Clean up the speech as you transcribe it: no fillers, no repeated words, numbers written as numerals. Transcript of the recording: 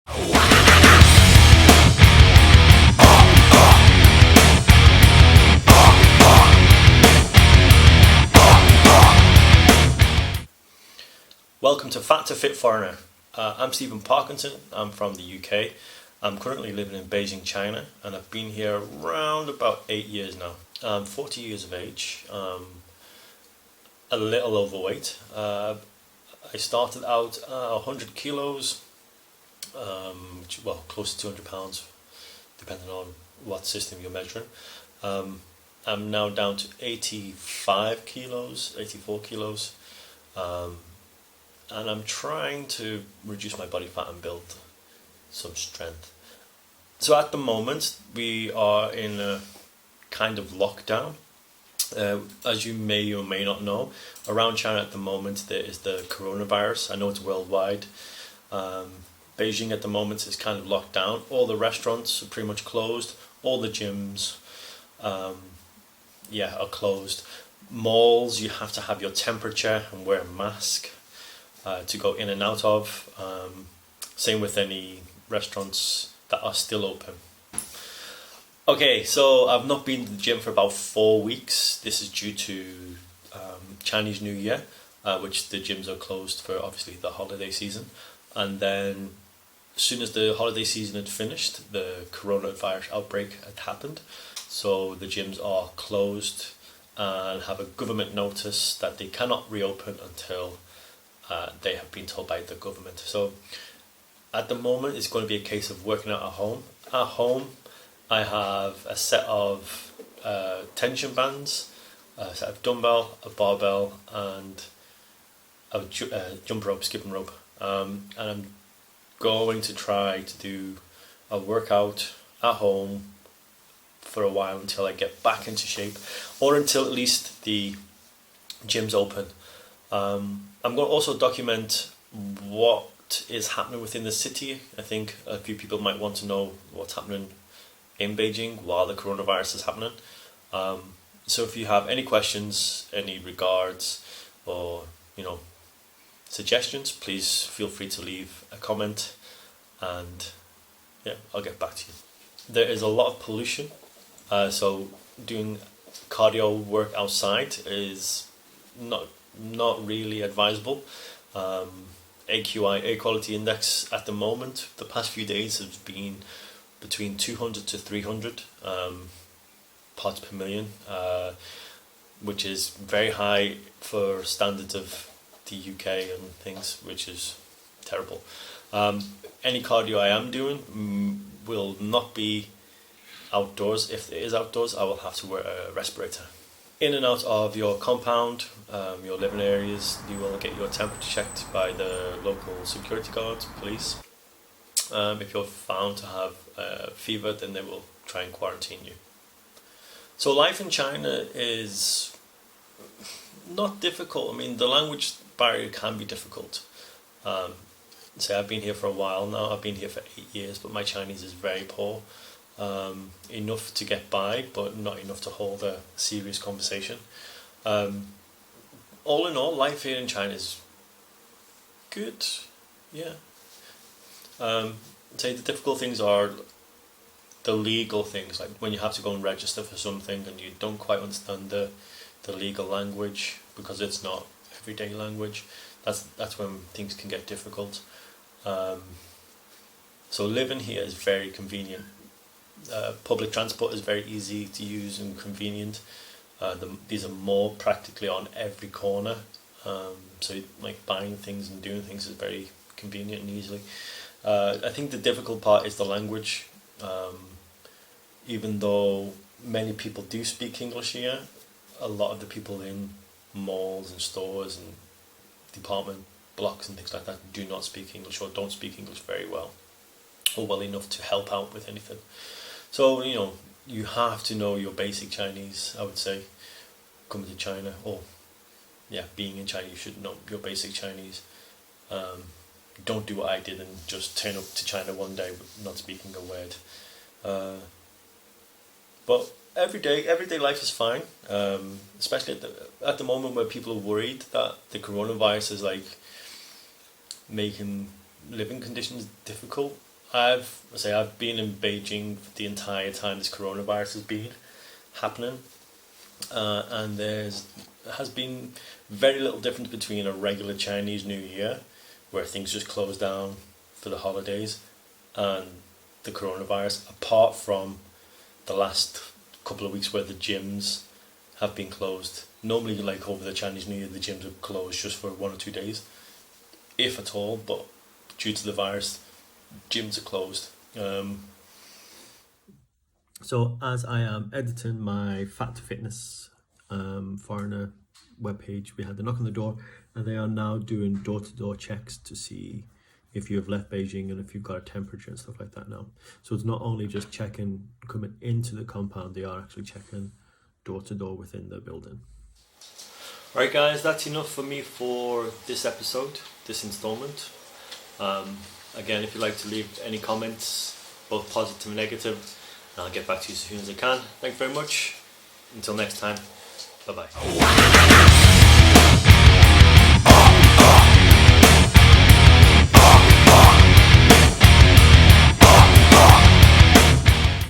Welcome to Fat to Fit Foreigner. I'm Stephen Parkinson. I'm from the UK. I'm currently living in Beijing, China, and I've been here around about 8 years now. I'm 40 years of age, a little overweight. I started out 100 kilos, close to 200 pounds, depending on what system you're measuring. I'm now down to 85 kilos, 84 kilos. And I'm trying to reduce my body fat and build some strength. So at the moment we are in a kind of lockdown. As you may or may not know, around China at the moment there is the coronavirus. I know it's worldwide. Beijing at the moment is kind of locked down. All the restaurants are pretty much closed. All the gyms are closed. Malls, you have to have your temperature and wear a mask to go in and out of. Same with any restaurants that are still open. Okay, so I've not been to the gym for about 4 weeks. This is due to Chinese New Year, which the gyms are closed for obviously the holiday season. And then as soon as the holiday season had finished, the coronavirus outbreak had happened. So the gyms are closed and have a government notice that they cannot reopen until they have been told by the government. So at the moment it's going to be a case of working out at home. At home I have a set of tension bands, a set of dumbbell, a barbell and a jump rope, skipping rope. And I'm going to try to do a workout at home for a while until I get back into shape, or until at least the gym's open. I'm going to also document what is happening within the city. I think a few people might want to know what's happening in Beijing while the coronavirus is happening. So if you have any questions, any regards, or suggestions, please feel free to leave a comment, and I'll get back to you. There is a lot of pollution, so doing cardio work outside is not really advisable. AQI, air quality index, at the moment, the past few days has been between 200 to 300 parts per million, which is very high for standards of the UK and things, which is terrible. Any cardio I am doing will not be outdoors. If it is outdoors, I will have to wear a respirator. In and out of your compound, your living areas, you will get your temperature checked by the local security guards, police. If you're found to have fever, then they will try and quarantine you. So life in China is not difficult. I mean, the language barrier can be difficult. I've been here for a while now. I've been here for 8 years, but my Chinese is very poor. Enough to get by, but not enough to hold a serious conversation. All in all, life here in China is good. Say the difficult things are the legal things, like when you have to go and register for something and you don't quite understand the legal language because it's not everyday language. That's when things can get difficult. So living here is very convenient. Public transport is very easy to use and convenient. These are more practically on every corner. So like buying things and doing things is very convenient and easily. I think the difficult part is the language. Even though many people do speak English here, a lot of the people in malls and stores and department blocks and things like that do not speak English, or don't speak English very well, or well enough to help out with anything. So you have to know your basic Chinese, I would say, coming to China, or being in China, you should know your basic Chinese. Don't do what I did and just turn up to China one day not speaking a word. But everyday life is fine, especially at the moment where people are worried that the coronavirus is like making living conditions difficult. I've been in Beijing the entire time this coronavirus has been happening, and there has been very little difference between a regular Chinese New Year, where things just close down for the holidays, and the coronavirus, apart from the last couple of weeks where the gyms have been closed. Normally, like over the Chinese New Year, the gyms are closed just for 1 or 2 days, if at all, but due to the virus, gyms are closed. So as I am editing my Fat to Fitness foreigner webpage, we had the knock on the door, and they are now doing door-to-door checks to see if you have left Beijing and if you've got a temperature and stuff like that now. So it's not only just checking coming into the compound, they are actually checking door-to-door within the building. Alright guys, that's enough for me for this episode, this installment. Again, if you'd like to leave any comments, both positive and negative, I'll get back to you as soon as I can. Thank you very much. Until next time, bye bye.